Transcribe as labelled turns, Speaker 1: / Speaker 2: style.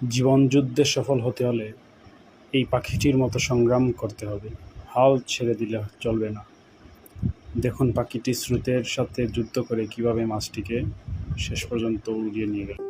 Speaker 1: জীবনযুদ্ধে সফল হতে হলে এই পাখিটির মতো সংগ্রাম করতে হবে, হাল ছেড়ে দিলে চলবে না। দেখুন পাখিটি স্রোতের সাথে যুদ্ধ করে কীভাবে মাছটিকে শেষ পর্যন্ত উড়িয়ে নিয়ে গেল।